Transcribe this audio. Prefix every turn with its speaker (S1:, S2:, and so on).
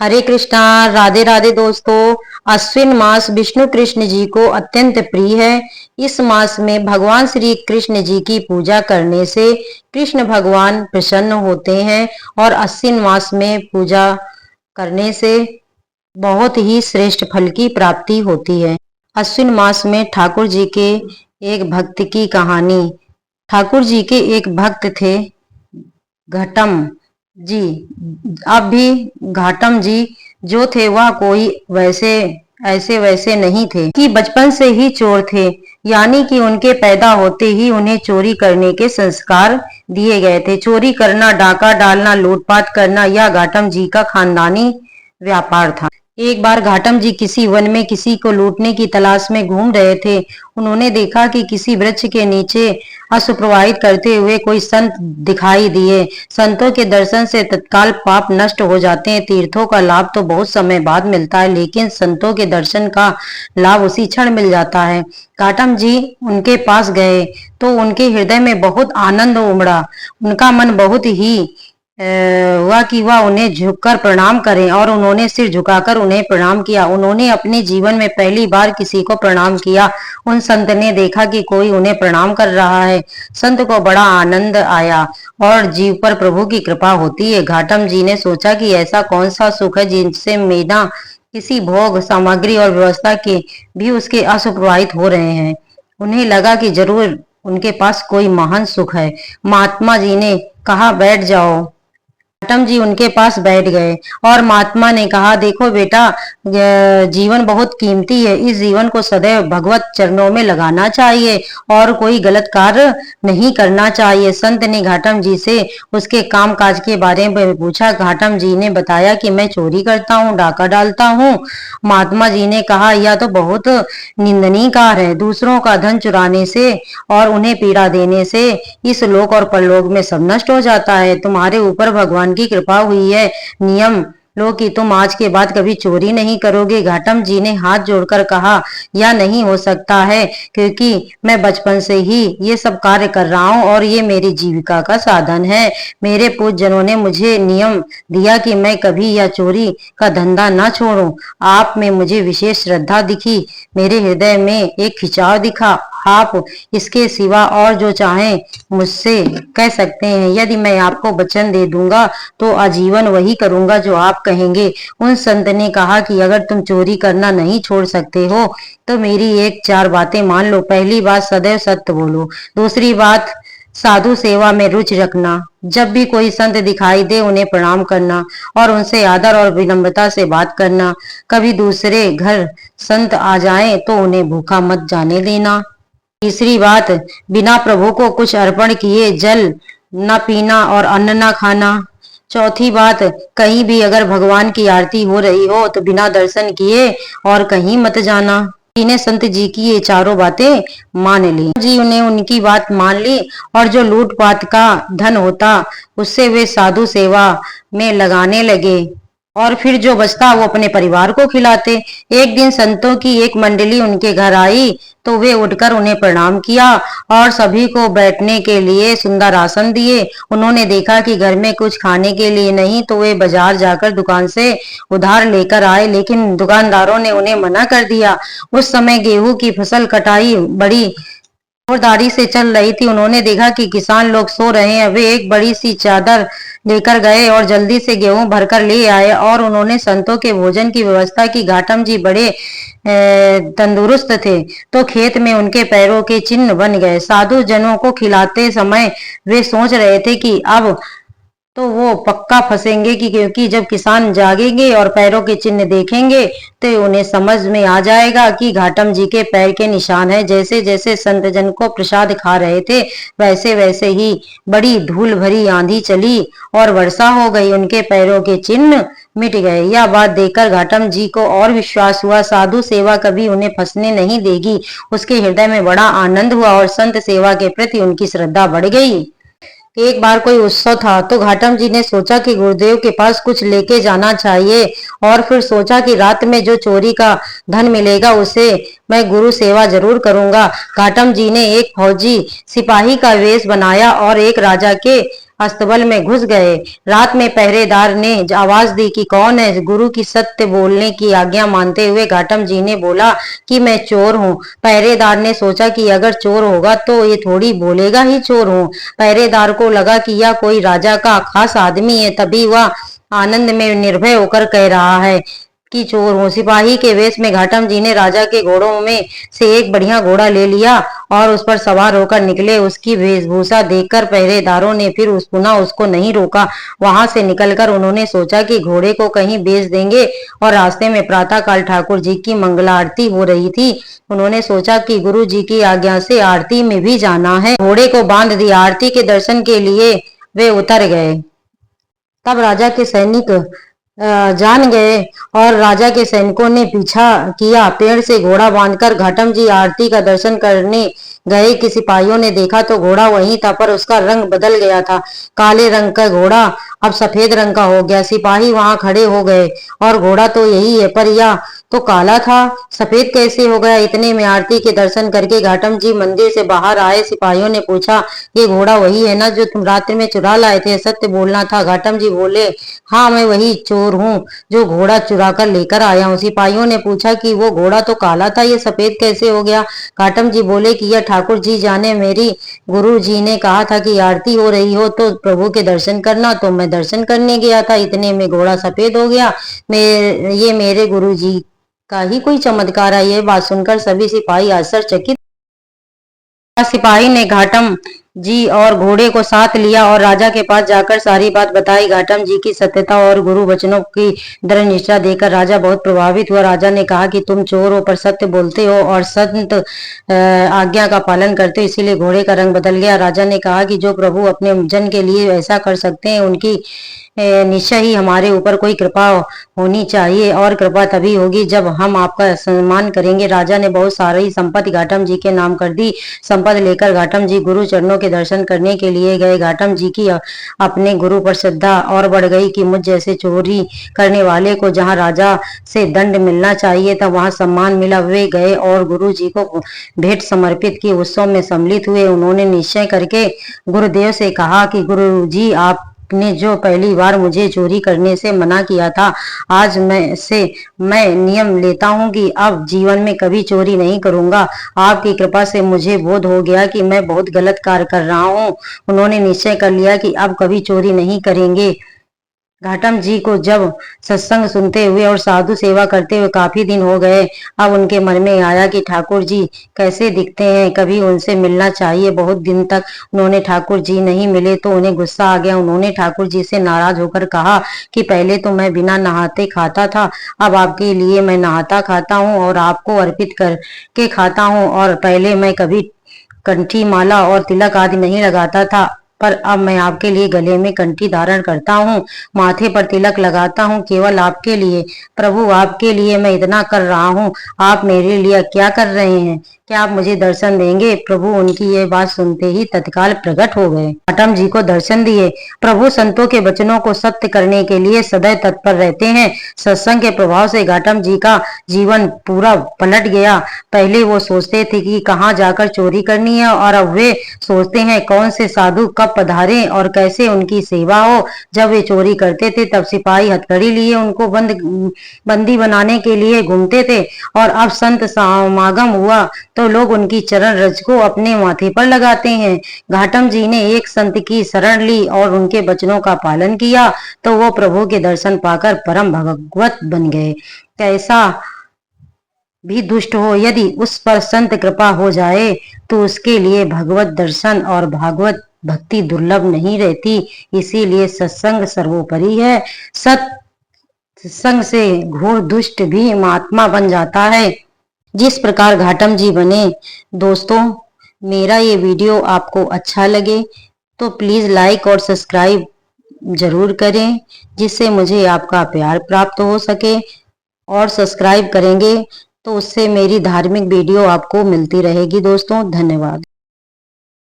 S1: हरे कृष्णा। राधे राधे दोस्तों। अश्विन मास विष्णु कृष्ण जी को अत्यंत प्रिय है। इस मास में भगवान श्री कृष्ण जी की पूजा करने से कृष्ण भगवान प्रसन्न होते हैं और अश्विन मास में पूजा करने से बहुत ही श्रेष्ठ फल की प्राप्ति होती है। अश्विन मास में ठाकुर जी के एक भक्त की कहानी। ठाकुर जी के एक भक्त थे घटम जी। अब भी घाटम जी जो थे वह कोई वैसे ऐसे वैसे नहीं थे कि बचपन से ही चोर थे, यानी कि उनके पैदा होते ही उन्हें चोरी करने के संस्कार दिए गए थे। चोरी करना, डाका डालना, लूटपाट करना यह घाटम जी का खानदानी व्यापार था। एक बार घाटम जी किसी वन में किसी को लूटने की तलाश में घूम रहे थे। उन्होंने देखा कि किसी वृक्ष के नीचे अश्रु प्रवाहित करते हुए कोई संत दिखाई दिए। संतों के दर्शन से तत्काल पाप नष्ट हो जाते हैं। तीर्थों का लाभ तो बहुत समय बाद मिलता है, लेकिन संतों के दर्शन का लाभ उसी क्षण मिल जाता है। घाटम जी उनके पास गए तो उनके हृदय में बहुत आनंद उमड़ा। उनका मन बहुत ही हुआ कि वह उन्हें झुककर प्रणाम करें और उन्होंने सिर झुकाकर उन्हें प्रणाम किया। उन्होंने अपने जीवन में पहली बार किसी को प्रणाम किया। उन संत ने देखा कि कोई उन्हें प्रणाम कर रहा है। संत को बड़ा आनंद आया और जीव पर प्रभु की कृपा होती है। घाटम जी ने सोचा कि ऐसा कौन सा सुख है जिनसे बिना किसी भोग सामग्री और व्यवस्था के भी उसके अश्रु प्रवाहित हो रहे हैं। उन्हें लगा कि जरूर उनके पास कोई महान सुख है। महात्मा जी ने कहा, बैठ जाओ। घाटम जी उनके पास बैठ गए और महात्मा ने कहा, देखो बेटा, जीवन बहुत कीमती है। इस जीवन को सदैव भगवत चरणों में लगाना चाहिए और कोई गलत कार्य नहीं करना चाहिए। संत ने घाटम जी से उसके काम काज के बारे में पूछा। घाटम जी ने बताया कि मैं चोरी करता हूँ, डाका डालता हूँ। महात्मा जी ने कहा, यह तो बहुत निंदनीय कार्य है। दूसरों का धन चुराने से और उन्हें पीड़ा देने से इस लोक और परलोक में सब नष्ट हो जाता है। तुम्हारे ऊपर भगवान की कृपा हुई है, नियम लो कि तुम आज के बाद कभी चोरी नहीं करोगे। घाटम जी ने हाथ जोड़कर कहा, यह नहीं हो सकता है, क्योंकि मैं बचपन से ही ये सब कार्य कर रहा हूँ और ये मेरी जीविका का साधन है। मेरे पूज्यजनों ने मुझे नियम दिया कि मैं कभी यह चोरी का धंधा न छोड़ूं। आप में मुझे विशेष श्रद्धा दिखी, मेरे हृदय में एक खिंचाव दिखा। आप इसके सिवा और जो चाहें मुझसे कह सकते हैं। यदि मैं आपको वचन दे दूंगा तो आजीवन वही करूंगा जो आप कहेंगे। उन संत ने कहा कि अगर तुम चोरी करना नहीं छोड़ सकते हो तो मेरी एक चार बातें मान लो। पहली बात, सदैव सत्य बोलो। दूसरी बात, साधु सेवा में रुचि रखना। जब भी कोई संत दिखाई दे उन्हें प्रणाम करना और उनसे आदर और विनम्रता से बात करना। कभी दूसरे घर संत आ जाएं तो उन्हें भूखा मत जाने देना। तीसरी बात, बिना प्रभु को कुछ अर्पण किए जल न पीना और अन्न न खाना। चौथी बात, कहीं भी अगर भगवान की आरती हो रही हो तो बिना दर्शन किए और कहीं मत जाना। इन्हें संत जी की ये चारों बातें मान ली। जी उन्हें उनकी बात मान ली और जो लूटपाट का धन होता उससे वे साधु सेवा में लगाने लगे और फिर जो बचता वो अपने परिवार को खिलाते। एक दिन संतों की एक मंडली उनके घर आई तो वे उठकर उन्हें प्रणाम किया और सभी को बैठने के लिए सुंदर आसन दिए। उन्होंने देखा कि घर में कुछ खाने के लिए नहीं तो वे बाजार जाकर दुकान से उधार लेकर आए, लेकिन दुकानदारों ने उन्हें मना कर दिया। उस समय गेहूं की फसल कटाई बड़ी जोरदारी से चल रही थी। उन्होंने देखा कि किसान लोग सो रहे हैं। वे एक बड़ी सी चादर लेकर गए और जल्दी से गेहूं भरकर ले आए और उन्होंने संतों के भोजन की व्यवस्था की। घाटम जी बड़े तंदुरुस्त थे तो खेत में उनके पैरों के चिन्ह बन गए। साधु जनों को खिलाते समय वे सोच रहे थे कि अब तो वो पक्का फंसेंगे, कि क्योंकि जब किसान जागेंगे और पैरों के चिन्ह देखेंगे तो उन्हें समझ में आ जाएगा कि घाटम जी के पैर के निशान है। जैसे जैसे संत जन को प्रसाद खा रहे थे वैसे वैसे ही बड़ी धूल भरी आंधी चली और वर्षा हो गई। उनके पैरों के चिन्ह मिट गए। यह बात देखकर घाटम जी को और विश्वास हुआ, साधु सेवा कभी उन्हें फंसने नहीं देगी। उसके हृदय में बड़ा आनंद हुआ और संत सेवा के प्रति उनकी श्रद्धा बढ़ गई। एक बार कोई उत्सव था तो घाटम जी ने सोचा कि गुरुदेव के पास कुछ लेके जाना चाहिए और फिर सोचा कि रात में जो चोरी का धन मिलेगा उसे मैं गुरु सेवा जरूर करूंगा। घाटम जी ने एक फौजी सिपाही का वेश बनाया और एक राजा के अस्तबल में घुस गए। रात में पहरेदार ने आवाज दी कि कौन है। गुरु की सत्य बोलने की आज्ञा मानते हुए घाटम जी ने बोला कि मैं चोर हूँ। पहरेदार ने सोचा कि अगर चोर होगा तो ये थोड़ी बोलेगा ही चोर हूँ। पहरेदार को लगा कि यह कोई राजा का खास आदमी है, तभी वह आनंद में निर्भय होकर कह रहा है कि चोर हूँ। सिपाही के वेश में घाटम जी ने राजा के घोड़ों में से एक बढ़िया घोड़ा ले लिया और उस पर सवार होकर निकले। उसकी वेशभूषा देखकर पहरेदारों ने फिर पुनः उसको नहीं रोका। वहां से निकलकर उन्होंने सोचा कि घोड़े को कहीं बेच देंगे और रास्ते में प्रातःकाल ठाकुर जी की मंगला आरती हो रही थी। उन्होंने सोचा कि गुरु जी की आज्ञा से आरती में भी जाना है। घोड़े को बांध दिया। आरती के दर्शन के लिए वे उतर गए। तब राजा के सैनिक जान गए और राजा के सैनिकों ने पीछा किया। पेड़ से घोड़ा बांधकर घाटम जी आरती का दर्शन करने गए कि सिपाहियों ने देखा तो घोड़ा वहीं था, पर उसका रंग बदल गया था। काले रंग का घोड़ा अब सफेद रंग का हो गया। सिपाही वहां खड़े हो गए और घोड़ा तो यही है, पर यह तो काला था, सफेद कैसे हो गया। इतने में आरती के दर्शन करके घाटम जी मंदिर से बाहर आए। सिपाहियों ने पूछा, ये घोड़ा वही है ना जो तुम रात्रि में चुरा लाए थे? सत्य बोलना था। घाटम जी बोले, हाँ मैं वही चोर हूँ जो घोड़ा चुरा कर लेकर आया हूँ। सिपाहियों ने पूछा कि वो घोड़ा तो काला था, ये सफेद कैसे हो गया? घाटम जी बोले कि यह ठाकुर जी जाने, मेरी गुरु जी ने कहा था कि आरती हो रही हो तो प्रभु के दर्शन करना, तो मैं दर्शन करने गया था। इतने में घोड़ा सफेद हो गया। ये मेरे गुरु जी का ही कोई चमत्कार है। यह बात सुनकर सभी सिपाही आश्चर्यचकित। सिपाही ने घाटम जी और घोड़े को साथ लिया और राजा के पास जाकर सारी बात बताई। घाटम जी की सत्यता और गुरु वचनों की दृढ़ निष्ठा देखकर राजा बहुत प्रभावित हुआ। राजा ने कहा कि तुम चोर हो पर सत्य बोलते हो और संत आज्ञा का पालन करते हो, इसीलिए घोड़े का रंग बदल गया। राजा ने कहा कि जो प्रभु अपने जन के लिए ऐसा कर सकते हैं, उनकी निश्चय ही हमारे ऊपर कोई कृपा होनी चाहिए, और कृपा तभी होगी जब हम आपका सम्मान करेंगे। राजा ने बहुत सारी संपत्ति घाटम जी के नाम कर दी। संपत्ति लेकर घाटम जी गुरु चरणों के दर्शन करने के लिए गए। घाटम जी की अपने गुरु पर श्रद्धा और बढ़ गई कि मुझ जैसे चोरी करने वाले को जहाँ राजा से दंड मिलना चाहिए था वहां सम्मान मिला। वे गए और गुरु जी को भेंट समर्पित की उत्सव में सम्मिलित हुए। उन्होंने निश्चय करके गुरुदेव से कहा कि गुरु जी, आपने जो पहली बार मुझे चोरी करने से मना किया था, आज मैं नियम लेता हूँ कि अब जीवन में कभी चोरी नहीं करूंगा। आपकी कृपा से मुझे बोध हो गया कि मैं बहुत गलत कार्य कर रहा हूँ। उन्होंने निश्चय कर लिया कि अब कभी चोरी नहीं करेंगे। घाटम जी को जब सत्संग सुनते हुए और साधु सेवा करते हुए काफी दिन हो गए, अब उनके मन में आया कि ठाकुर जी कैसे दिखते हैं, कभी उनसे मिलना चाहिए। बहुत दिन तक उन्होंने ठाकुर जी नहीं मिले तो उन्हें गुस्सा आ गया। उन्होंने ठाकुर जी से नाराज होकर कहा कि पहले तो मैं बिना नहाते खाता था, अब आपके लिए मैं नहाता खाता हूँ और आपको अर्पित करके खाता हूँ। और पहले मैं कभी कंठी माला और तिलक आदि नहीं लगाता था, पर अब मैं आपके लिए गले में कंठी धारण करता हूँ, माथे पर तिलक लगाता हूँ, केवल आपके लिए। प्रभु, आपके लिए मैं इतना कर रहा हूँ, आप मेरे लिए क्या कर रहे हैं? क्या आप मुझे दर्शन देंगे? प्रभु उनकी ये बात सुनते ही तत्काल प्रकट हो गए। घाटम जी को दर्शन दिए। प्रभु संतों के वचनों को सत्य करने के लिए सदैव तत्पर रहते हैं। सत्संग के प्रभाव से घाटम जी का जीवन पूरा पलट गया। पहले वो सोचते थे कि कहाँ जाकर चोरी करनी है, और अब वे सोचते हैं कौन से साधु कब पधारे और कैसे उनकी सेवा हो। जब वे चोरी करते थे तब सिपाही हथकड़ी लिए उनको बंदी बनाने के लिए घूमते थे, और अब संत समागम हुआ तो लोग उनकी चरण रज को अपने माथे पर लगाते हैं। घाटम जी ने एक संत की शरण ली और उनके वचनों का पालन किया तो वो प्रभु के दर्शन पाकर परम भगवत बन गए। कैसा भी दुष्ट हो, यदि उस पर संत कृपा हो जाए तो उसके लिए भगवत दर्शन और भागवत भक्ति दुर्लभ नहीं रहती। इसीलिए सत्संग सर्वोपरि है। सत्संग से घोर दुष्ट भी महात्मा बन जाता है, जिस प्रकार घाटम जी बने। दोस्तों, मेरा ये वीडियो आपको अच्छा लगे तो प्लीज लाइक और सब्सक्राइब जरूर करें, जिससे मुझे आपका प्यार प्राप्त हो सके। और सब्सक्राइब करेंगे तो उससे मेरी धार्मिक वीडियो आपको मिलती रहेगी। दोस्तों, धन्यवाद।